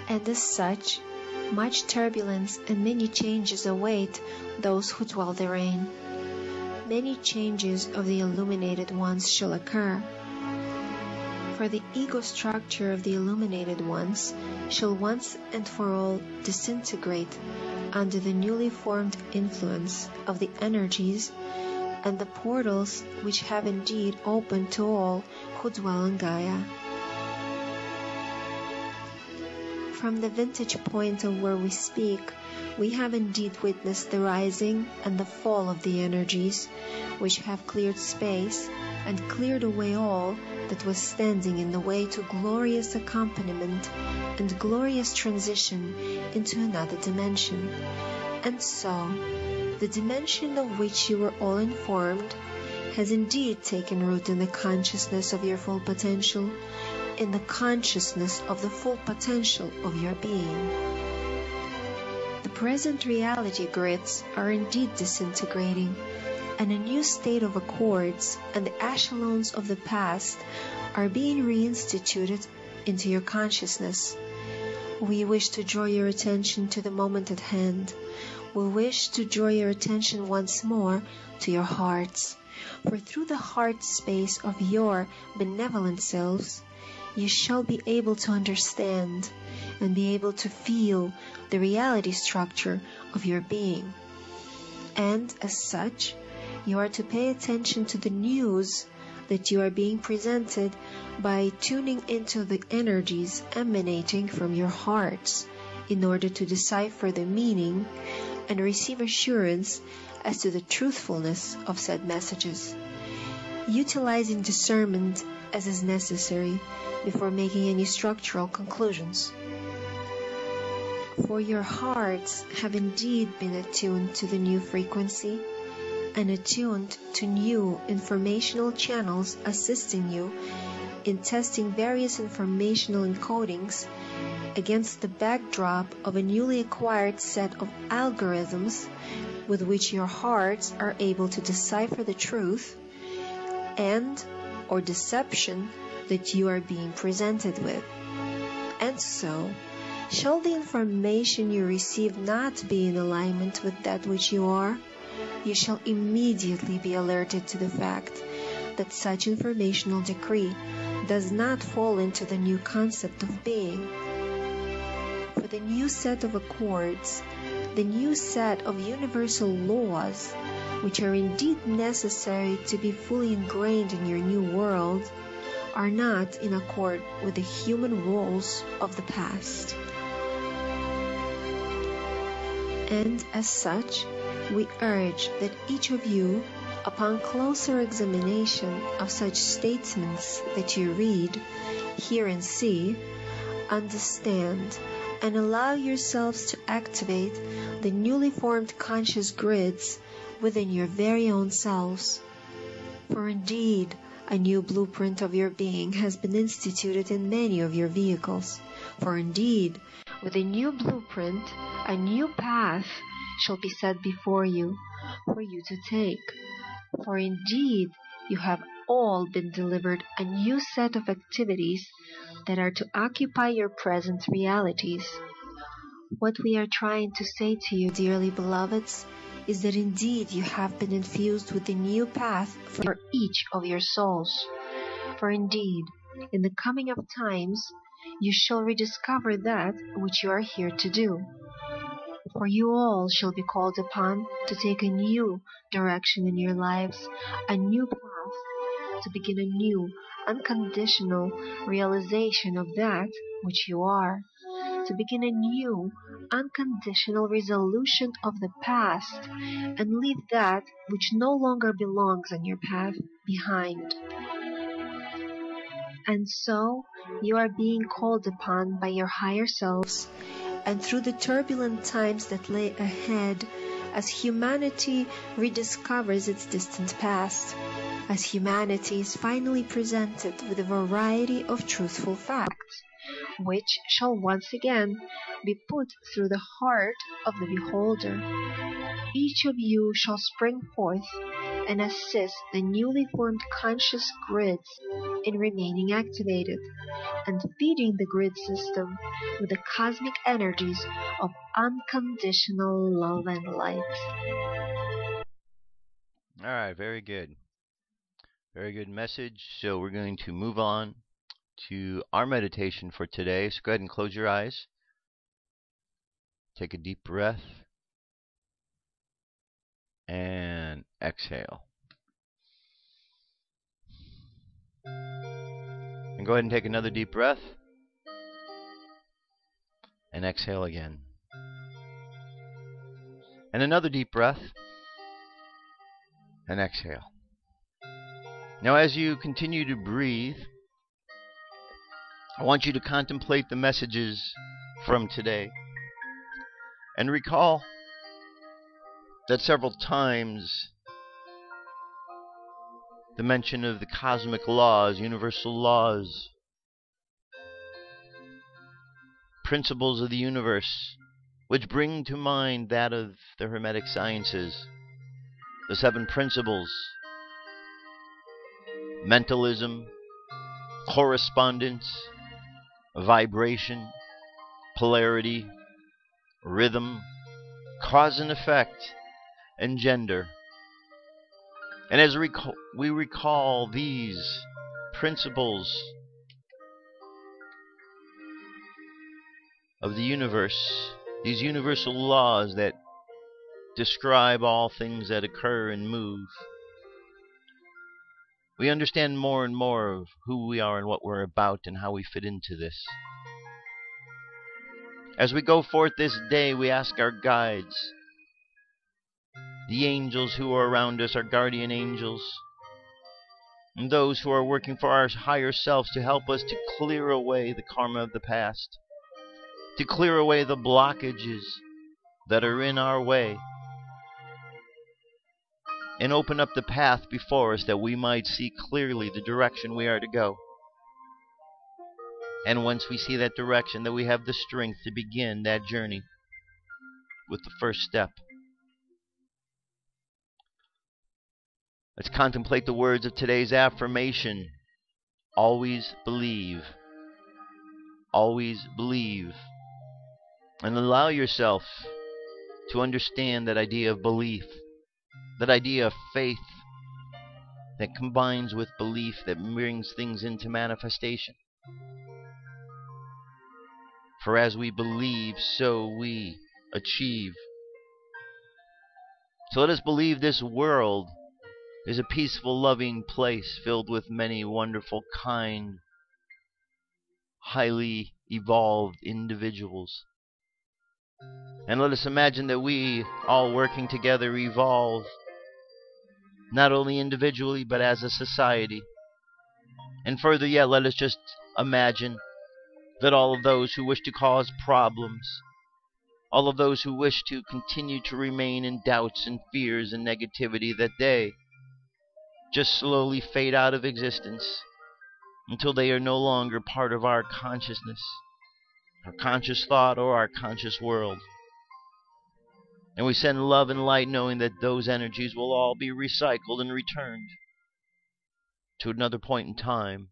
And as such, much turbulence and many changes await those who dwell therein. Many changes of the illuminated ones shall occur. For the ego structure of the illuminated ones shall once and for all disintegrate under the newly formed influence of the energies and the portals which have indeed opened to all who dwell on Gaia. From the vantage point of where we speak, we have indeed witnessed the rising and the fall of the energies, which have cleared space and cleared away all that was standing in the way to glorious accompaniment and glorious transition into another dimension. And so, the dimension of which you were all informed has indeed taken root in the consciousness of your full potential, in the consciousness of the full potential of your being. The present reality grids are indeed disintegrating, and a new state of accords and the echelons of the past are being reinstituted into your consciousness. We wish to draw your attention to the moment at hand. We wish to draw your attention once more to your hearts. For through the heart space of your benevolent selves, you shall be able to understand and be able to feel the reality structure of your being. And as such, you are to pay attention to the news that you are being presented by tuning into the energies emanating from your hearts in order to decipher the meaning and receive assurance as to the truthfulness of said messages, utilizing discernment as is necessary before making any structural conclusions. For your hearts have indeed been attuned to the new frequency and attuned to new informational channels assisting you in testing various informational encodings against the backdrop of a newly acquired set of algorithms with which your hearts are able to decipher the truth and or deception that you are being presented with. And so, shall the information you receive not be in alignment with that which you are, you shall immediately be alerted to the fact that such informational decree does not fall into the new concept of being. For the new set of accords, the new set of universal laws, which are indeed necessary to be fully ingrained in your new world, are not in accord with the human rules of the past. And as such, we urge that each of you, upon closer examination of such statements that you read, hear and see, understand, and allow yourselves to activate the newly formed conscious grids within your very own selves. For indeed, a new blueprint of your being has been instituted in many of your vehicles. For indeed, with a new blueprint, a new path shall be set before you for you to take. For indeed, you have all been delivered a new set of activities that are to occupy your present realities. What we are trying to say to you, dearly beloveds, is that indeed you have been infused with the new path for each of your souls. For indeed, in the coming of times, you shall rediscover that which you are here to do. For you all shall be called upon to take a new direction in your lives, a new path, to begin a new, unconditional realization of that which you are, to begin a new, unconditional resolution of the past, and leave that which no longer belongs on your path behind. And so, you are being called upon by your higher selves, and through the turbulent times that lay ahead, as humanity rediscovers its distant past, as humanity is finally presented with a variety of truthful facts, which shall once again be put through the heart of the beholder. Each of you shall spring forth and assist the newly formed conscious grids in remaining activated, and feeding the grid system with the cosmic energies of unconditional love and light. Alright, very good. Very good message. So we're going to move on to our meditation for today. So go ahead and close your eyes. Take a deep breath. And exhale. And go ahead and take another deep breath. And exhale again. And another deep breath. And exhale. Now as you continue to breathe, I want you to contemplate the messages from today. And recall that several times the mention of the cosmic laws, universal laws, principles of the universe, which bring to mind that of the Hermetic sciences, the seven principles, mentalism, correspondence, vibration, polarity, rhythm, cause and effect, and gender. And as we recall these principles of the universe, these universal laws that describe all things that occur and move, we understand more and more of who we are and what we're about and how we fit into this. As we go forth this day, we ask our guides, the angels who are around us, our guardian angels, and those who are working for our higher selves, to help us to clear away the karma of the past, to clear away the blockages that are in our way, and open up the path before us that we might see clearly the direction we are to go. And once we see that direction, that we have the strength to begin that journey with the first step. Let's contemplate the words of today's affirmation. Always believe. Always believe. And allow yourself to understand that idea of belief, that idea of faith that combines with belief, that brings things into manifestation. For as we believe, so we achieve. So let us believe this world is a peaceful, loving place filled with many wonderful, kind, highly evolved individuals. And let us imagine that we, all working together, evolve not only individually but as a society. And further yet, let us just imagine that all of those who wish to cause problems, all of those who wish to continue to remain in doubts and fears and negativity, that they just slowly fade out of existence until they are no longer part of our consciousness, our conscious thought, or our conscious world. And we send love and light, knowing that those energies will all be recycled and returned to another point in time.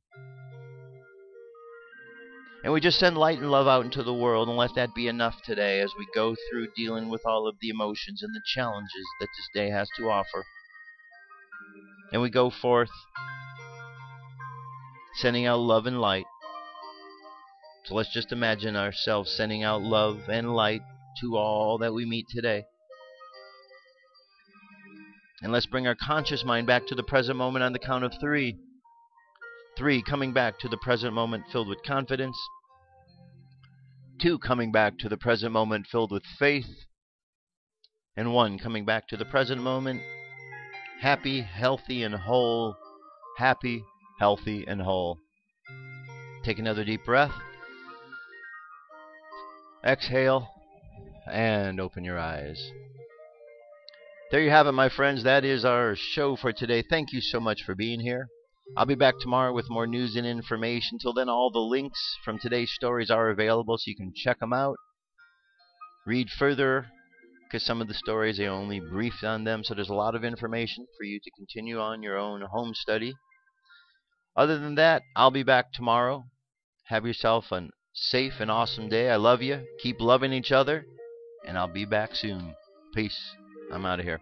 And we just send light and love out into the world, and let that be enough today as we go through dealing with all of the emotions and the challenges that this day has to offer. And we go forth sending out love and light. So let's just imagine ourselves sending out love and light to all that we meet today. And let's bring our conscious mind back to the present moment on the count of 3. 3, coming back to the present moment filled with confidence. 2, coming back to the present moment filled with faith. And 1, coming back to the present moment happy, healthy, and whole. Happy, healthy, and whole. Take another deep breath. Exhale and open your eyes. There you have it, my friends. That is our show for today. Thank you so much for being here. I'll be back tomorrow with more news and information. Till then, all the links from today's stories are available, so you can check them out. Read further, because some of the stories, I only briefed on them, so there's a lot of information for you to continue on your own home study. Other than that, I'll be back tomorrow. Have yourself a safe and awesome day. I love you. Keep loving each other, and I'll be back soon. Peace. I'm out of here.